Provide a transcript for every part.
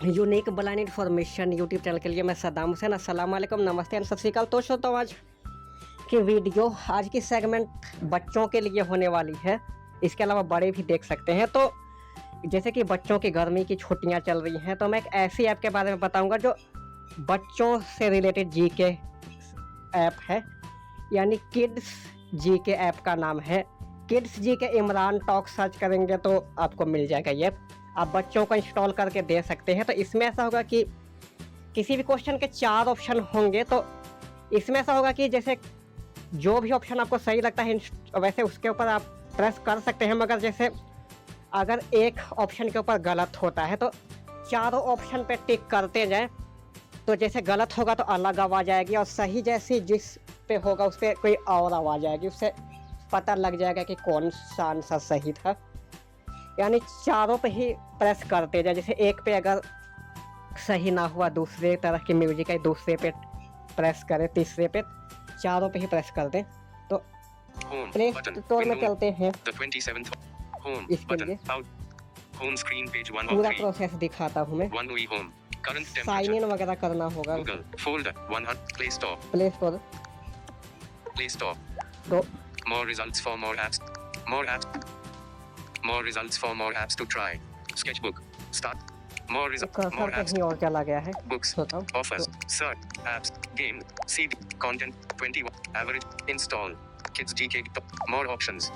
Unique blind information YouTube channel के लिए मैं सद्दाम हुसैन। अस्सलाम वालेकुम, नमस्ते एंड सत श्री अकाल। तो श्रोताओ, आज की वीडियो, आज की सेगमेंट बच्चों के लिए होने वाली है। इसके अलावा बड़े भी देख सकते हैं। तो जैसे कि बच्चों की गर्मी की छुट्टियां चल रही हैं, तो मैं एक ऐसी ऐप के बारे में बताऊंगा जो बच्चों से रिलेटेड जीके ऐप है, यानी किड्स जीके ऐप का नाम है kids GK. Imran talk search करेंगे तो आपको मिल जाएगा ये। आप बच्चों को इंस्टॉल करके दे सकते हैं। तो इसमें ऐसा होगा कि किसी भी क्वेश्चन के 4 ऑप्शन होंगे। तो इसमें ऐसा होगा कि जैसे जो भी ऑप्शन आपको सही लगता है वैसे उसके ऊपर आप प्रेस कर सकते हैं, मगर जैसे अगर एक ऑप्शन के ऊपर गलत होता है तो चारों ऑप्शन पे टिक करते जाएं। तो जैसे गलत होगा तो अलग आवाज़ आएगी, और सही जैसी जिस पे होगा उस पर कोई और आवाज़ आएगी। उससे पता लग जाएगा कि कौन सा आंसर सही था। यानी चारों पे ही प्रेस करते जाए। जैसे एक पे अगर सही ना हुआ, दूसरे तरह की म्यूजिक है, दूसरे पे प्रेस करें, तीसरे पे, चारों पे ही प्रेस कर दें। तो प्ले स्टोर में चलते हैं इसके लिए। पूरा प्रोसेस दिखाता हूँ मैं। साइन इन वगैरह करना होगा। प्ले स्टोर तो More results for more apps. More apps. More results for more apps to try. Sketchbook. Start. More results. More apps. कहीं और चला गया है। Books. Offers. Search. Apps. Game. CD. Content. 21. Average. Install. Kids GK. More options.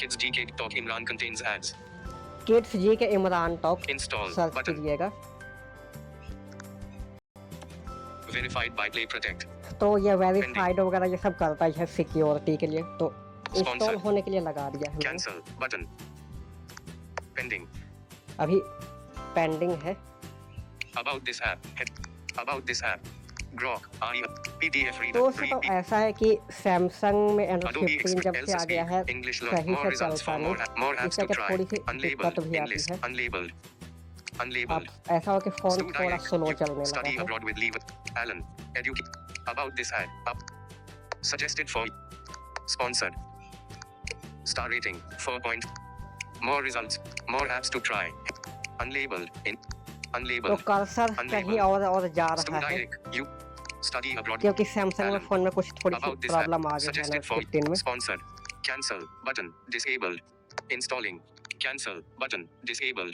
Kids GK Talk Imran contains ads. Kids GK Imran talk Install. Search Button. कीजिएगा। Verified by Play Protect. तो ये verified वगैरह ये सब करता है सिक्योरिटी के लिए। तो इंस्टॉल होने के लिए लगा दिया है। Cancel button. Pending. अभी पेंडिंग है। About this app. About this app. Grok. PDF reader. तो उससे तो ऐसा है कि सैमसंग में Android 15 जब से आ गया है English सही से चलता नहीं। more apps इसका to try. थोड़ी सी दिक्कत भी आती है। Unlabeled. अब Unlabeled. ऐसा हो कि फोन थोड़ा स्लो चलने Study लगा है। abroad with Leave. Alan. Educate. About this ad. Up. Suggested for. Sponsored. Star rating 4 point. More results. More apps to try. Unlabeled. In. तो Unlabeled. कर्सर कहीं और जा रहा है, You. Study abroad. क्योंकि सैमसंग में फोन में कुछ थोड़ी सी About this प्रॉब्लम app. आ गई है Suggested Android for. 15 में। Sponsored. Cancel. Button. Disabled. Installing. Cancel. Button. Disabled.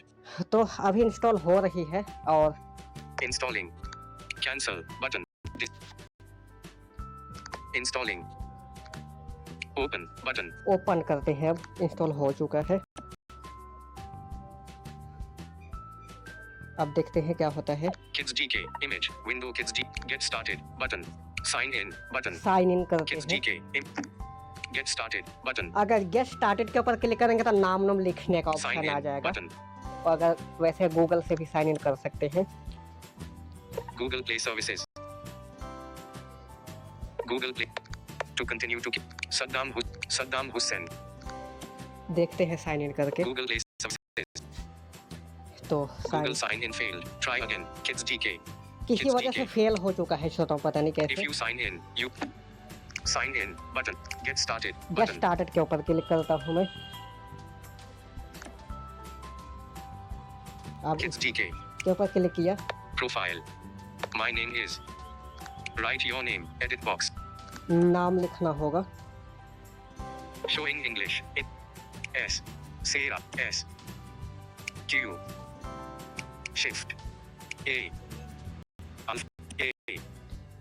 तो अभी इंस्टॉल हो रही है और Installing. Cancel. Button. Installing. Open. Button. Open करते हैं। अब इंस्टॉल हो चुका है। अब देखते हैं क्या होता है। Kids GK. Image. Window. Kids G. Get started. Button. Sign in. Button. Sign in करते Kids हैं। GK. Get started. Button. अगर गेट स्टार्टेड के ऊपर क्लिक करेंगे तो नाम लिखने का Sign ऑप्शन आ in. जाएगा। Button. और अगर वैसे गूगल से भी साइन इन कर सकते हैं। Google Play Services. Google Play. To continue to Saddam Hussein. देखते हैं साइन इन करके। Google Play Services. तो Google sign in failed. Try again. Kids GK. किसी Kids वजह से GK. फेल हो चुका है, श्रोताओं पता नहीं If कैसे। you sign in, you sign in. Button. Get started. Get Button. Started के ऊपर क्लिक करता हूँ मैं। अब Kids GK. के ऊपर क्लिक किया। Profile. My name is. Write your name. Edit box. नाम लिखना होगा। Showing English. S. Sarah. S. Q. Shift. A. Alpha. A.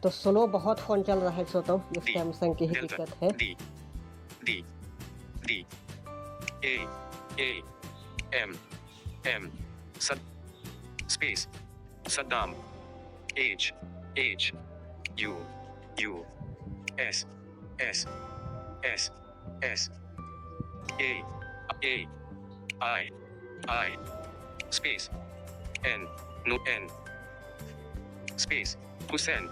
तो स्लो बहुत फोन चल रहा है श्रोताओं, ये D. सैमसंग की ही Delta. दिक्कत है। D. D. D. A. A. M. M. Space. Saddam. H. H. U. U. S. S. S. S. A. A. I. I. Space. N. No N. Space. Hussein.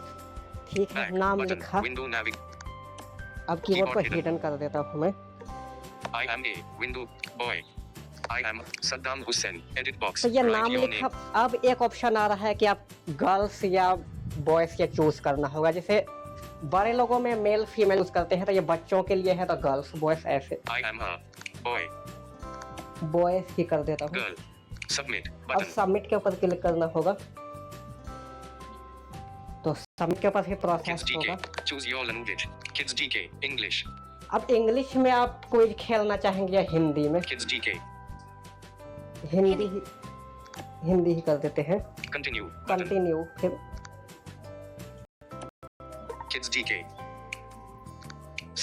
ठीक है, Back. नाम Button. लिखा। Window navig. अब keyboard को Keyboard hidden कर देता हूँ मैं। I am a window boy. I am Saddam Hussein. Edit box. तो ये Write नाम your लिखा। name. अब एक ऑप्शन आ रहा है कि आप गर्ल्स या बॉयज या चूज करना होगा। जैसे बड़े लोगों में मेल फीमेल यूज करते हैं, तो ये बच्चों के लिए है तो गर्ल्स बॉयज, ऐसे I am a boy. Boys ही कर देता हूँ। Girl. Submit अब button. सबमिट के ऊपर क्लिक करना होगा, तो सबमिट के ऊपर फिर Kids प्रोसेस DK. होगा। Choose your language. Kids DK. English. अब इंग्लिश में आप क्विज खेलना चाहेंगे या हिंदी में? Kids DK. हिंदी ही कर देते हैं। Continue button. कंटिन्यू, फिर Kids DK.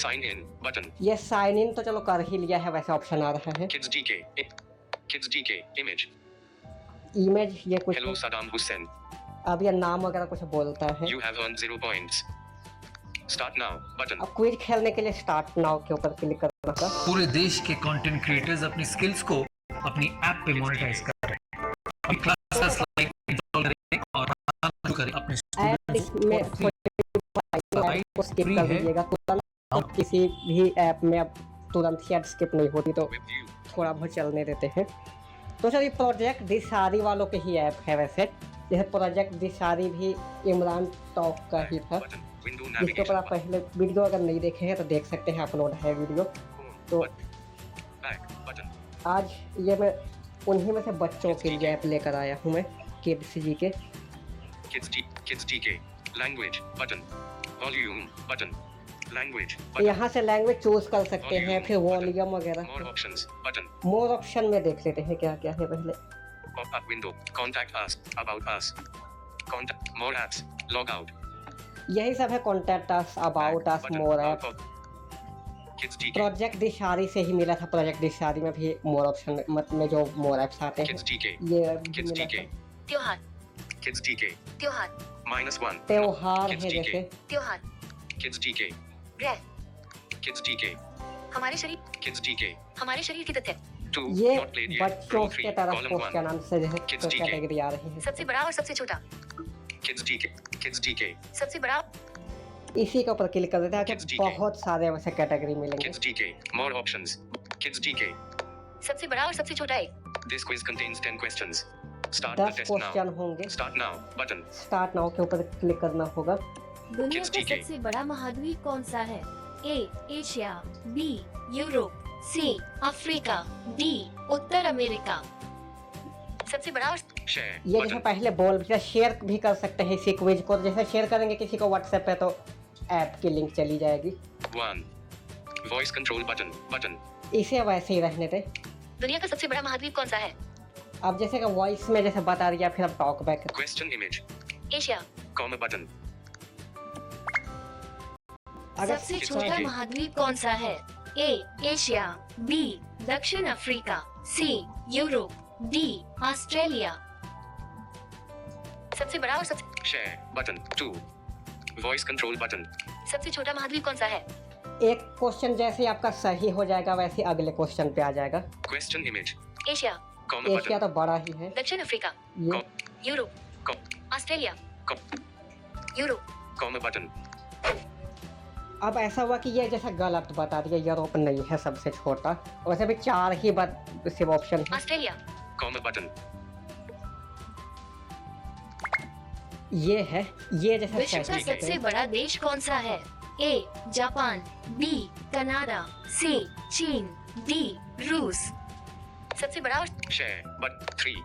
Sign in button. ये साइन इन तो चलो कर ही लिया है, वैसे ऑप्शन आ रहा है। Kids DK. Kids DK. Image. Image, ये कुछ Hello Saddam Hussein. अब ये नाम वगैरह कुछ बोलता है। You have earned 0 points. Start now button. अब क्विज खेलने के लिए स्टार्ट नाउ के ऊपर क्लिक करना होगा। पूरे देश के कंटेंट क्रिएटर्स अपनी स्किल्स को अपनी ऐप पे मोनेटाइज कर रहे हैं। अपनी क्लासेस लाइक इंस्टॉल करें और शुरू करें अपने ऐप इसमें को स्किप कर दीजिएगा तुरंत, तो किसी भी ऐप में अब तुरंत ही ऐड स्किप नहीं होती, तो With you. थोड़ा बहुत चलने देते हैं। तो सर ये प्रोजेक्ट दिशारी वालों के ही ऐप है वैसे, जैसे प्रोजेक्ट दिशारी भी इमरान टॉक का ही था, Button. Window जिसके ऊपर आप navigation. पहले वीडियो अगर नहीं देखे हैं तो देख सकते हैं, अपलोड है वीडियो। Home तो button. Back button. आज ये मैं उन्हीं में से बच्चों के लिए ऐप लेकर आया हूँ मैं, किड्स जी के। Kids DK. Language button. Volume button. Language तो button. यहाँ से लैंग्वेज चूज कर सकते हैं, फिर वॉल्यूम वगैरह। More options button. मोर ऑप्शन में देख लेते हैं क्या क्या है पहले। Pop up window. Contact us. About us. Contact. More apps. Log out. यही सब है, contact us, about us, Button. More app. Kids DK. Project Dishari से ही मिला था, प्रोजेक्ट दिशारी में भी मोर ऑप्शन में जो मोर ऐप्स आते हैं Kids DK. ये भी Kids मिला DK. था। त्योहार Kids DK. त्योहार -1. त्योहार Kids है DK. जैसे, त्योहार Kids DK. ग्रह Kids DK. हमारे शरीर Kids DK. हमारे शरीर की तथ्य 2. ये Not played yet. बच्चों Row के 3. तरफ Column पोस्ट के 1. नाम से जो है Kids DK. कैटेगरी आ रही है। सबसे बड़ा और सबसे छोटा Kids DK. Kids DK. सबसे बड़ा इसी के ऊपर क्लिक कर देते हैं Kids कि DK. बहुत सारे वैसे कैटेगरी मिलेंगे। Kids DK. More options. Kids DK. सबसे बड़ा और सबसे छोटा एक This quiz contains 10 questions. Start the 10 test now. Question होंगे। Start now button. Start now के ऊपर क्लिक करना होगा। दुनिया Kids का DK. सबसे बड़ा महाद्वीप कौन सा है? A Asia, B Europe, C Africa, D उत्तर अमेरिका। सबसे बड़ा और Share ये जैसे button. पहले बोल भी शेयर भी कर सकते हैं इसी क्विज को, जैसे शेयर करेंगे किसी को व्हाट्सएप पे तो ऐप की लिंक चली जाएगी। 1. Voice control button. इसे वैसे ही रहने दे। दुनिया का सबसे बड़ा महाद्वीप कौन सा है? अब जैसे कि वॉइस में जैसे बता दिया, फिर अब talk back. Question image. Asia Comma button. अगर सबसे Kids छोटा DK. महाद्वीप कौन सा है? ए एशिया, बी दक्षिण अफ्रीका, सी यूरोप, डी ऑस्ट्रेलिया। सबसे बड़ा और सबसे Share button. 2. Voice control button. सबसे छोटा महाद्वीप कौन सा है? एक क्वेश्चन जैसे ही आपका सही हो जाएगा वैसे ही अगले क्वेश्चन पे आ जाएगा। Question image. Asia Comma Asia button. तो बड़ा ही है दक्षिण अफ्रीका ये। Europe Com- Australia com- Europe Comma button. अब ऐसा हुआ कि ये जैसा गलत बता दिया, यूरोप नहीं है सबसे छोटा, वैसे भी 4 ही सिर्फ ऑप्शन है। Australia Comma button. ये है, ये जैसा विश्व का सही है। सबसे बड़ा देश कौन सा है? ए जापान, बी कनाडा, सी चीन, डी रूस। सबसे बड़ा और Share but 3.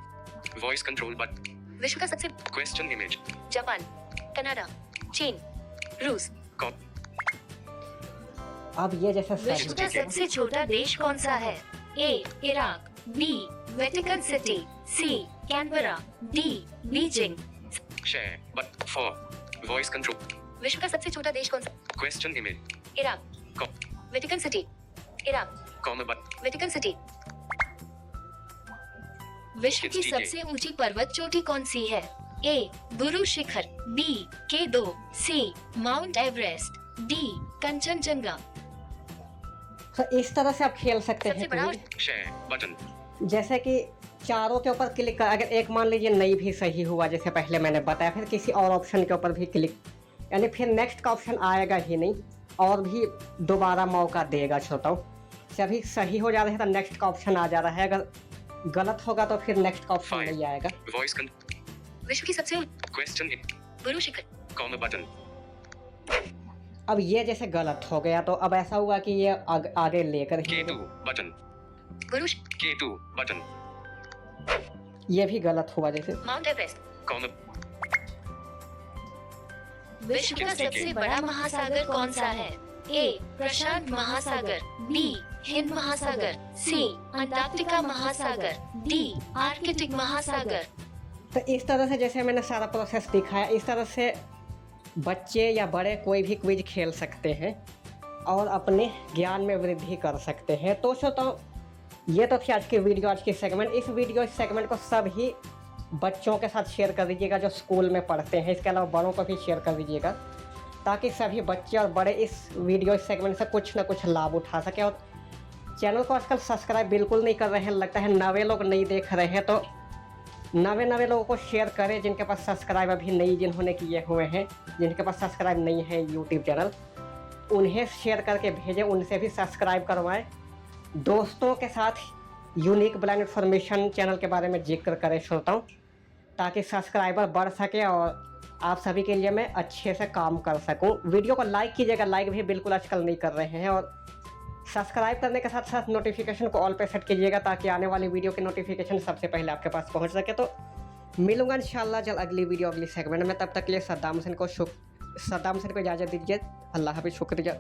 Voice control button. विश्व का सबसे Question image. जापान कनाडा चीन रूस। Com- अब ये जैसा विश्व सही का सबसे छोटा देश कौन सा है? A Iraq, B Vatican City, C Canberra, D Beijing. Share but 4. Voice control. विश्व का सबसे छोटा देश कौन सा? Question image. Iraq Com- Vatican city Iraq Comma but Vatican city. विश्व की Kids DK. सबसे ऊंची पर्वत चोटी कौन सी है? ए गुरु शिखर, बी K2, सी माउंट एवरेस्ट, डी कंचनजंगा। तो इस तरह से आप खेल सकते सबसे बड़ा हैं। और Share button. जैसे कि चारों के ऊपर क्लिक कर, अगर एक मान लीजिए नहीं भी सही हुआ जैसे पहले मैंने बताया, फिर किसी और ऑप्शन के ऊपर भी क्लिक, यानी फिर नेक्स्ट का ऑप्शन आएगा ही नहीं और भी दोबारा मौका देगा छोटा। सभी सही हो जा रहे हैं तो नेक्स्ट का ऑप्शन आ जा रहा है, अगर गलत होगा तो फिर नेक्स्ट का ऑप्शन नहीं आएगा। Voice con- विश्व की सबसे Question im- Guru Shikhar Comma button. अब ये जैसे गलत हो गया तो अब ऐसा हुआ कि ये आगे लेकर ही K2 button. गुरु K2 button. ये भी गलत हुआ जैसे माउंट एवरेस्ट। कॉलम विश्व का सबसे बड़ा महासागर कौन सा है? ए प्रशांत महासागर, बी हिंद महासागर, सी अंटार्कटिका महासागर, डी आर्कटिक महासागर। तो इस तरह से जैसे मैंने सारा प्रोसेस दिखाया, इस तरह से बच्चे या बड़े कोई भी क्विज खेल सकते हैं और अपने ज्ञान में वृद्धि कर सकते हैं। तो ये तो थी आज की वीडियो, आज की सेगमेंट। इस सेगमेंट को सभी बच्चों के साथ शेयर कर दीजिएगा जो स्कूल में पढ़ते हैं। इसके अलावा बड़ों को भी शेयर कर दीजिएगा ताकि सभी बच्चे और बड़े इस सेगमेंट से कुछ ना कुछ लाभ उठा सकें। और चैनल को आजकल सब्सक्राइब बिल्कुल नहीं कर रहे हैं, लगता है नवे लोग नहीं देख रहे हैं, तो नवे लोगों को शेयर करें जिनके पास सब्सक्राइब अभी नहीं जिन्होंने किए हुए हैं, जिनके पास सब्सक्राइब नहीं है यूट्यूब चैनल, उन्हें शेयर करके भेजें, उनसे भी सब्सक्राइब करवाएं। दोस्तों के साथ यूनिक ब्लाइंड इन्फॉर्मेशन चैनल के बारे में जिक्र करें श्रोताओं, ताकि सब्सक्राइबर बढ़ सके और आप सभी के लिए मैं अच्छे से काम कर सकूं। वीडियो को लाइक कीजिएगा, लाइक भी बिल्कुल आजकल नहीं कर रहे हैं, और सब्सक्राइब करने के साथ साथ नोटिफिकेशन को ऑल पे सेट कीजिएगा ताकि आने वाली वीडियो की नोटिफिकेशन सबसे पहले आपके पास पहुंच सके। तो मिलूंगा इंशाल्लाह जल्द अगली वीडियो अगली सेगमेंट में। तब तक के लिए सद्दाम हुसैन को इजाज़त दीजिए। अल्लाह हाफ़िज़, शुक्रिया।